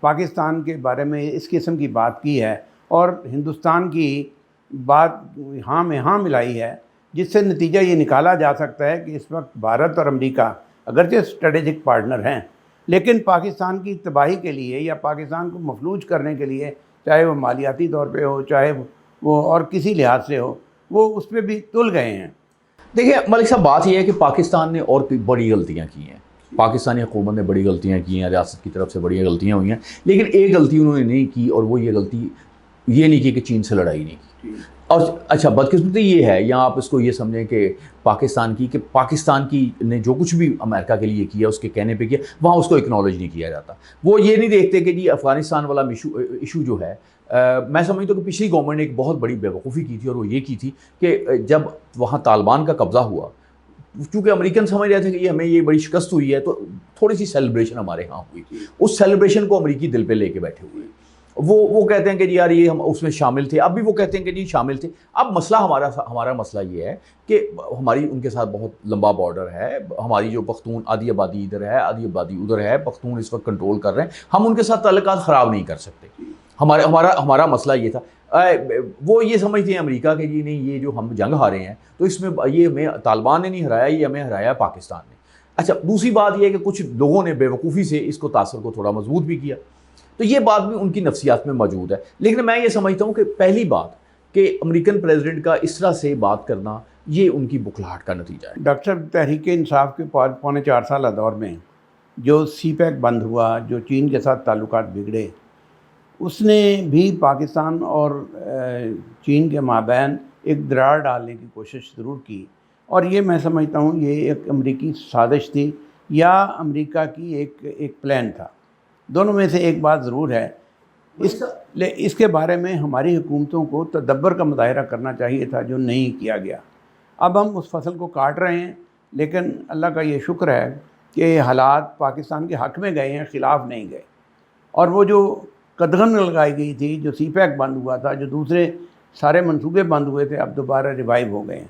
پاکستان کے بارے میں اس قسم کی بات کی ہے اور ہندوستان کی بات ہاں میں ہاں ملائی ہے، جس سے نتیجہ یہ نکالا جا سکتا ہے کہ اس وقت بھارت اور امریکہ اگرچہ اسٹریٹجک پارٹنر ہیں، لیکن پاکستان کی تباہی کے لیے یا پاکستان کو مفلوج کرنے کے لیے، چاہے وہ مالیاتی طور پہ ہو، چاہے وہ اور کسی لحاظ سے ہو، وہ اس پہ بھی تل گئے ہیں۔ دیکھیں ملک صاحب، بات یہ ہے کہ پاکستان نے اور بڑی غلطیاں کی ہیں، پاکستانی حکومت نے بڑی غلطیاں کی ہیں، ریاست کی طرف سے بڑی غلطیاں ہوئی ہیں، لیکن ایک غلطی انہوں نے نہیں کی، اور وہ یہ غلطی یہ نہیں کی کہ چین سے لڑائی نہیں کی۔ اور اچھا، بدقسمتی یہ ہے، یا آپ اس کو یہ سمجھیں کہ پاکستان کی نے جو کچھ بھی امریکہ کے لیے کیا، اس کے کہنے پہ کیا، وہاں اس کو اکنالج نہیں کیا جاتا۔ وہ یہ نہیں دیکھتے کہ جی افغانستان والا ایشو جو ہے، میں سمجھتا ہوں کہ پچھلی گورنمنٹ نے ایک بہت بڑی بیوقوفی کی تھی، اور وہ یہ کی تھی کہ جب وہاں طالبان کا قبضہ ہوا، چونکہ امریکن سمجھ رہے تھے کہ ہمیں یہ بڑی شکست ہوئی ہے، تو تھوڑی سی سیلیبریشن ہمارے ہاں ہوئی، اس سیلیبریشن کو امریکی دل پہ لے کے بیٹھے ہوئے ہیں۔ وہ کہتے ہیں کہ جی یار یہ ہم اس میں شامل تھے، اب بھی وہ کہتے ہیں کہ جی شامل تھے۔ اب مسئلہ ہمارا مسئلہ یہ ہے کہ ہماری ان کے ساتھ بہت لمبا بارڈر ہے، ہماری جو پختون آدھی آبادی ادھر ہے، آدھی آبادی ادھر ہے، پختون اس وقت کنٹرول کر رہے ہیں، ہم ان کے ساتھ تعلقات خراب نہیں کر سکتے۔ ہمارا مسئلہ یہ تھا۔ وہ یہ سمجھتے ہیں امریکہ کہ جی نہیں، یہ جو ہم جنگ ہارے ہیں تو اس میں یہ ہمیں طالبان نے نہیں ہرایا، یہ ہمیں ہرایا پاکستان نے۔ اچھا، دوسری بات یہ ہے کہ کچھ لوگوں نے بے وقوفی سے اس کو تاثر کو تھوڑا مضبوط بھی کیا، تو یہ بات بھی ان کی نفسیات میں موجود ہے۔ لیکن میں یہ سمجھتا ہوں کہ پہلی بات کہ امریکن پریزیڈنٹ کا اس طرح سے بات کرنا، یہ ان کی بکھلاہٹ کا نتیجہ ہے۔ ڈاکٹر صاحب، تحریک انصاف کے 4.25 سالہ دور میں جو سی پیک بند ہوا، جو چین کے ساتھ تعلقات بگڑے، اس نے بھی پاکستان اور چین کے مابین ایک دراڑ ڈالنے کی کوشش ضرور کی، اور یہ میں سمجھتا ہوں یہ ایک امریکی سازش تھی یا امریکہ کی ایک پلان تھا۔ دونوں میں سے ایک بات ضرور ہے، اس کے بارے میں ہماری حکومتوں کو تدبر کا مظاہرہ کرنا چاہیے تھا، جو نہیں کیا گیا۔ اب ہم اس فصل کو کاٹ رہے ہیں، لیکن اللہ کا یہ شکر ہے کہ حالات پاکستان کے حق میں گئے ہیں، خلاف نہیں گئے، اور وہ جو قدغن لگائی گئی تھی، جو سی پیک بند ہوا تھا، جو دوسرے سارے منصوبے بند ہوئے تھے، اب دوبارہ ریوائیو ہو گئے ہیں۔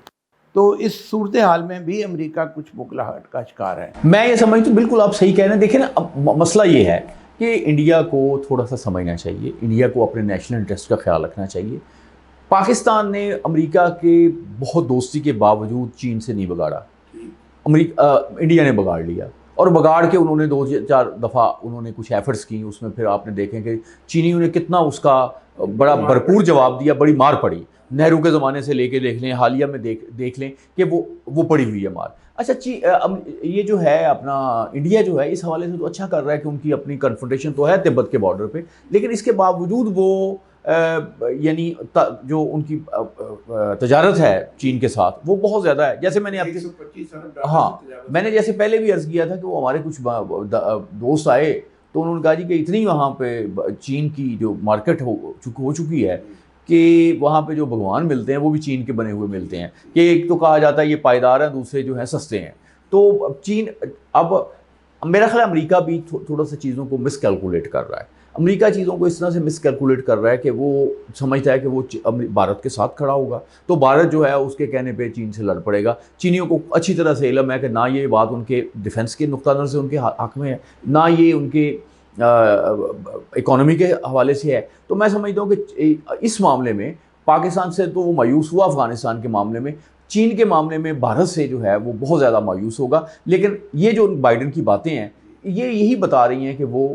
تو اس صورتحال میں بھی امریکہ کچھ بکھلاہٹ کا شکار ہے۔ میں یہ سمجھتا ہوں بالکل آپ صحیح کہہ رہے ہیں۔ دیکھیں نا، اب مسئلہ یہ ہے کہ انڈیا کو تھوڑا سا سمجھنا چاہیے، انڈیا کو اپنے نیشنل انٹرسٹ کا خیال رکھنا چاہیے۔ پاکستان نے امریکہ کے بہت دوستی کے باوجود چین سے نہیں بگاڑا، انڈیا نے بگاڑ لیا، اور بگاڑ کے انہوں نے 2-4 دفعہ انہوں نے کچھ ایفرٹس کی، اس میں پھر آپ نے دیکھیں کہ چینیوں نے کتنا اس کا بڑا بھرپور جواب دیا، بڑی مار پڑی۔ نہرو کے زمانے سے لے کے دیکھ لیں، حالیہ میں دیکھ لیں کہ وہ پڑی ہوئی ہے مار۔ اچھا، یہ جو ہے اپنا انڈیا جو ہے اس حوالے سے تو اچھا کر رہا ہے کہ ان کی اپنی کنفرنٹیشن تو ہے تبت کے بارڈر پہ، لیکن اس کے باوجود وہ یعنی جو ان کی تجارت ہے چین کے ساتھ وہ بہت زیادہ ہے۔ جیسے میں نے میں نے جیسے پہلے بھی عرض کیا تھا کہ وہ ہمارے کچھ دوست آئے تو انہوں نے کہا جی کہ اتنی وہاں پہ چین کی جو مارکیٹ ہو چکی ہے کہ وہاں پہ جو بھگوان ملتے ہیں وہ بھی چین کے بنے ہوئے ملتے ہیں، کہ ایک تو کہا جاتا ہے یہ پائیدار ہیں، دوسرے جو ہیں سستے ہیں۔ تو چین اب میرا خیال امریکہ بھی تھوڑا سا چیزوں کو مس کیلکولیٹ کر رہا ہے۔ امریکہ چیزوں کو اس طرح سے مس کیلکولیٹ کر رہا ہے کہ وہ سمجھتا ہے کہ وہ بھارت کے ساتھ کھڑا ہوگا تو بھارت جو ہے اس کے کہنے پہ چین سے لڑ پڑے گا۔ چینیوں کو اچھی طرح سے علم ہے کہ نہ یہ بات ان کے ڈیفنس کے نقطہ نظر سے ان کے حق میں ہے، نہ یہ ان کے اکانومی کے حوالے سے ہے۔ تو میں سمجھتا ہوں کہ اس معاملے میں پاکستان سے تو وہ مایوس ہوا، افغانستان کے معاملے میں، چین کے معاملے میں بھارت سے جو ہے وہ بہت زیادہ مایوس ہوگا۔ لیکن یہ جو بائیڈن کی باتیں ہیں یہ یہی بتا رہی ہیں کہ وہ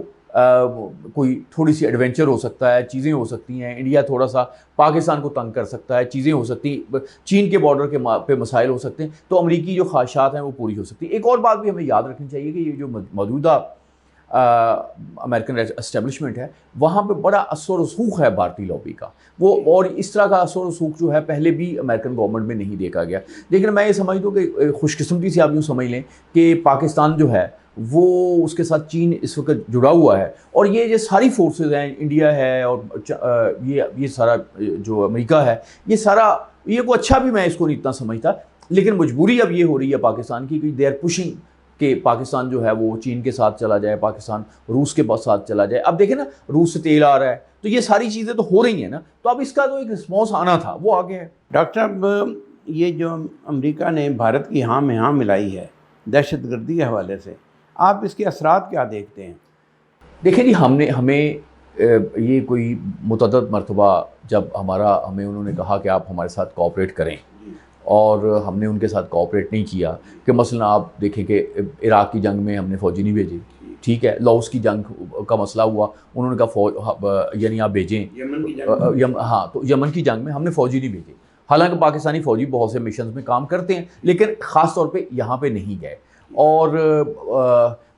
کوئی تھوڑی سی ایڈونچر ہو سکتا ہے، چیزیں ہو سکتی ہیں، انڈیا تھوڑا سا پاکستان کو تنگ کر سکتا ہے، چیزیں ہو سکتی ہیں، چین کے بارڈر کے پہ مسائل ہو سکتے ہیں، تو امریکی جو خواہشات ہیں وہ پوری ہو سکتی ہیں۔ ایک اور بات بھی ہمیں یاد رکھنی چاہیے کہ یہ جو موجودہ امریکن اسٹیبلشمنٹ ہے وہاں پہ بڑا اثر و رسوخ ہے بھارتی لابی کا، وہ اور اس طرح کا اثر و رسوخ جو ہے پہلے بھی امریکن گورنمنٹ میں نہیں دیکھا گیا۔ لیکن میں یہ سمجھتا ہوں کہ خوش قسمتی سے آپ یوں سمجھ لیں کہ پاکستان جو ہے وہ اس کے ساتھ چین اس وقت جڑا ہوا ہے، اور یہ ساری فورسز ہیں، انڈیا ہے اور یہ سارا جو امریکہ ہے، یہ سارا یہ کو اچھا بھی میں اس کو نہیں اتنا سمجھتا، لیکن مجبوری اب یہ ہو رہی ہے پاکستان کی کہ دے آر پشنگ کہ پاکستان جو ہے وہ چین کے ساتھ چلا جائے، پاکستان روس کے ساتھ چلا جائے۔ اب دیکھیں نا روس سے تیل آ رہا ہے، تو یہ ساری چیزیں تو ہو رہی ہیں نا، تو اب اس کا تو ایک رسپانس آنا تھا، وہ آگے ہے۔ ڈاکٹر صاحب، یہ جو امریکہ نے بھارت کی ہاں میں ہاں ملائی ہے دہشت گردی کے حوالے سے، آپ اس کے اثرات کیا دیکھتے ہیں؟ دیکھیں جی، ہمیں یہ کوئی متعدد مرتبہ جب ہمیں انہوں نے کہا کہ آپ ہمارے ساتھ کوآپریٹ کریں، اور ہم نے ان کے ساتھ کوآپریٹ نہیں کیا، کہ مثلا آپ دیکھیں کہ عراق کی جنگ میں ہم نے فوجی نہیں بھیجے، ٹھیک ہے، لاؤس کی جنگ کا مسئلہ ہوا، انہوں نے کہا یعنی آپ بھیجیں، ہاں، تو یمن کی جنگ میں ہم نے فوجی نہیں بھیجے، حالانکہ پاکستانی فوجی بہت سے مشنز میں کام کرتے ہیں، لیکن خاص طور پہ یہاں پہ نہیں گئے۔ اور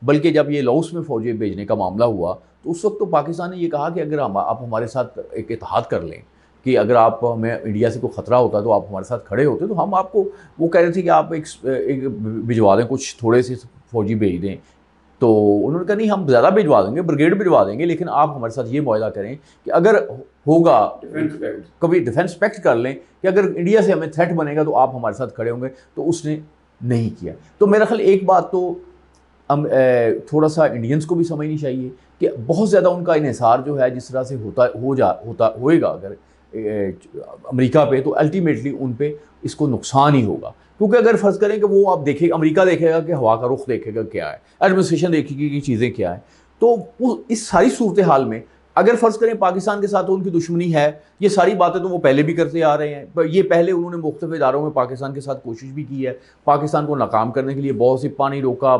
بلکہ جب یہ لاؤس میں فوجی بھیجنے کا معاملہ ہوا تو اس وقت تو پاکستان نے یہ کہا کہ اگر آپ ہمارے ساتھ ایک اتحاد کر لیں، کہ اگر آپ ہمیں انڈیا سے کوئی خطرہ ہوتا تو آپ ہمارے ساتھ کھڑے ہوتے، تو ہم آپ کو، وہ کہہ رہے تھے کہ آپ ایک بھجوا دیں، کچھ تھوڑے سے فوجی بھیج دیں، تو انہوں نے کہا نہیں، ہم زیادہ بھجوا دیں گے، بریگیڈ بھجوا دیں گے، لیکن آپ ہمارے ساتھ یہ معاہدہ کریں کہ اگر ہوگا کبھی ڈیفینس پیکٹ کر لیں کہ اگر انڈیا سے ہمیں تھریٹ بنے گا تو آپ ہمارے ساتھ کھڑے ہوں گے، تو اس نے نہیں کیا۔ تو میرا خیال ایک بات تو تھوڑا سا انڈینز کو بھی سمجھنی چاہیے کہ بہت زیادہ ان کا انحصار جو ہے جس طرح سے ہوئے گا اگر امریکہ پہ، تو الٹیمیٹلی ان پہ اس کو نقصان ہی ہوگا، کیونکہ اگر فرض کریں کہ وہ آپ دیکھیں، امریکہ دیکھے گا کہ ہوا کا رخ دیکھے گا کیا ہے، ایڈمنسٹریشن دیکھے گی کہ چیزیں کیا ہیں، تو اس ساری صورتحال میں اگر فرض کریں پاکستان کے ساتھ ان کی دشمنی ہے، یہ ساری باتیں تو وہ پہلے بھی کرتے آ رہے ہیں، یہ پہلے انہوں نے مختلف اداروں میں پاکستان کے ساتھ کوشش بھی کی ہے، پاکستان کو ناکام کرنے کے لیے بہت سی پانی روکا،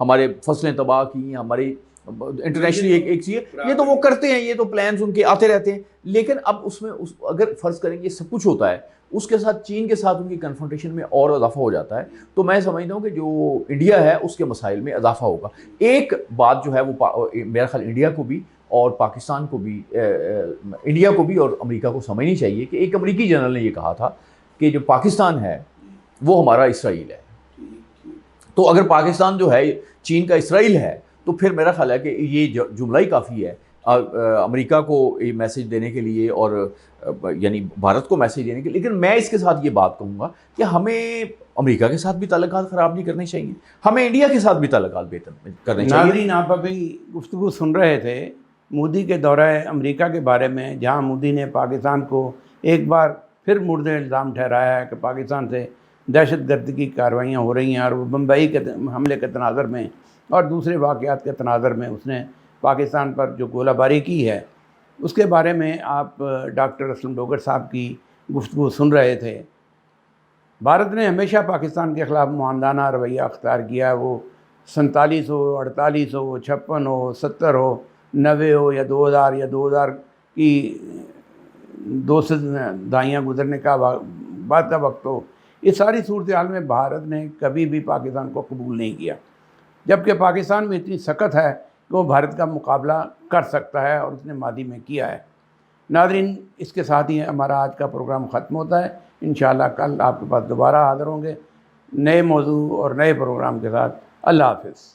ہمارے فصلیں تباہ کی، ہماری انٹرنیشنلی ایک چیز، یہ تو وہ کرتے ہیں، یہ تو پلانز ان کے آتے رہتے ہیں، لیکن اب اس میں اگر فرض کریں یہ سب کچھ ہوتا ہے، اس کے ساتھ چین کے ساتھ ان کی کنفرنٹیشن میں اور اضافہ ہو جاتا ہے، تو میں سمجھتا ہوں کہ جو انڈیا ہے اس کے مسائل میں اضافہ ہوگا۔ ایک بات جو ہے وہ میرا خیال انڈیا کو بھی اور پاکستان کو بھی، انڈیا کو بھی اور امریکہ کو سمجھنی چاہیے کہ ایک امریکی جنرل نے یہ کہا تھا کہ جو پاکستان ہے وہ ہمارا اسرائیل ہے، تو اگر پاکستان جو ہے چین کا اسرائیل ہے تو پھر میرا خیال ہے کہ یہ جملہ ہی کافی ہے امریکہ کو یہ میسیج دینے کے لیے، اور یعنی بھارت کو میسیج دینے کے لیے۔ لیکن میں اس کے ساتھ یہ بات کہوں گا کہ ہمیں امریکہ کے ساتھ بھی تعلقات خراب نہیں کرنے چاہیے، ہمیں انڈیا کے ساتھ بھی تعلقات بہتر کرنے چاہیے۔ ناظرین، آپ ابھی گفتگو سن رہے تھے مودی کے دورہ امریکہ کے بارے میں، جہاں مودی نے پاکستان کو ایک بار پھر مورد الزام ٹھہرایا ہے کہ پاکستان سے دہشت گردی کی کارروائیاں ہو رہی ہیں، اور وہ بمبئی کے حملے کے تناظر میں اور دوسرے واقعات کے تناظر میں اس نے پاکستان پر جو گولہ باری کی ہے، اس کے بارے میں آپ ڈاکٹر اسلم ڈوگر صاحب کی گفتگو سن رہے تھے۔ بھارت نے ہمیشہ پاکستان کے خلاف معاندانہ رویہ اختیار کیا ہے، وہ 47 ہو، 48 ہو، 56 ہو، 70 ہو، 90 ہو، یا 2000 یا 2000 کی 2 سے دہائیاں گزرنے کا بعد کا وقت ہو، یہ ساری صورتحال میں بھارت نے کبھی بھی پاکستان کو قبول نہیں کیا، جبکہ پاکستان میں اتنی سخت ہے کہ وہ بھارت کا مقابلہ کر سکتا ہے، اور اس نے ماضی میں کیا ہے۔ ناظرین، اس کے ساتھ ہی ہمارا آج کا پروگرام ختم ہوتا ہے۔ انشاءاللہ کل آپ کے پاس دوبارہ حاضر ہوں گے نئے موضوع اور نئے پروگرام کے ساتھ۔ اللہ حافظ۔